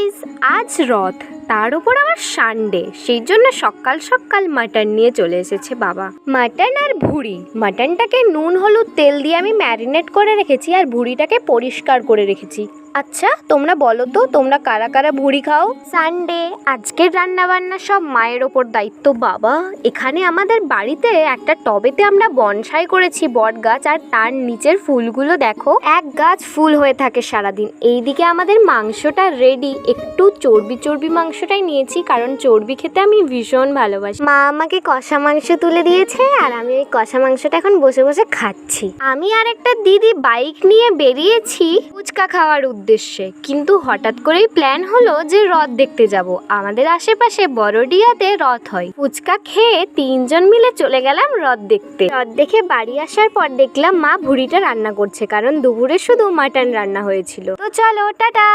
Guys, আজ রথ, তার উপর আবার সানডে, সেই জন্য সকাল সকাল মাটন নিয়ে চলে এসেছে বাবা। মাটন আর ভুড়ি। মাটনটাকে নুন হলুদ তেল দিয়ে আমি ম্যারিনেট করে রেখেছি আর ভুড়িটাকে পরিষ্কার করে রেখেছি। আচ্ছা তোমরা বলো তো, তোমরা কারা কারা ভুড়ি খাও? সানডে, আজকের রান্না বান্না সব মায়ের ওপর দায়িত্ব বাবা। এখানে আমাদের বাড়িতে একটা টবেতে আমরা বনসাই করেছি বট গাছ, আর তার নিচের ফুলগুলো দেখো, এক গাছ ফুল হয়ে থাকে সারাদিন। এইদিকে আমাদের মাংসটা রেডি। একটু চর্বি চর্বি মাংসটাই নিয়েছি, কারণ চর্বি খেতে আমি ভীষণ ভালোবাসি। মা আমাকে কষা মাংস তুলে দিয়েছে আর আমি ওই কষা মাংসটা এখন বসে বসে খাচ্ছি। আমি আর একটা দিদি বাইক নিয়ে বেরিয়েছি ফুচকা খাওয়ার উদ্দেশ্যে, কিন্তু হঠাৎ করেই প্ল্যান হলো যে রথ দেখতে যাব। আমাদের আশেপাশে বড়ডিয়াতে রথ হয়। ফুচকা খেয়ে তিনজন মিলে চলে গেলাম রথ দেখতে। রথ দেখে বাড়ি আসার পর দেখলাম মা ভুড়িটা রান্না করছে, কারণ দুপুরে শুধু মাটন রান্না হয়েছিল। তো চলো, টাটা।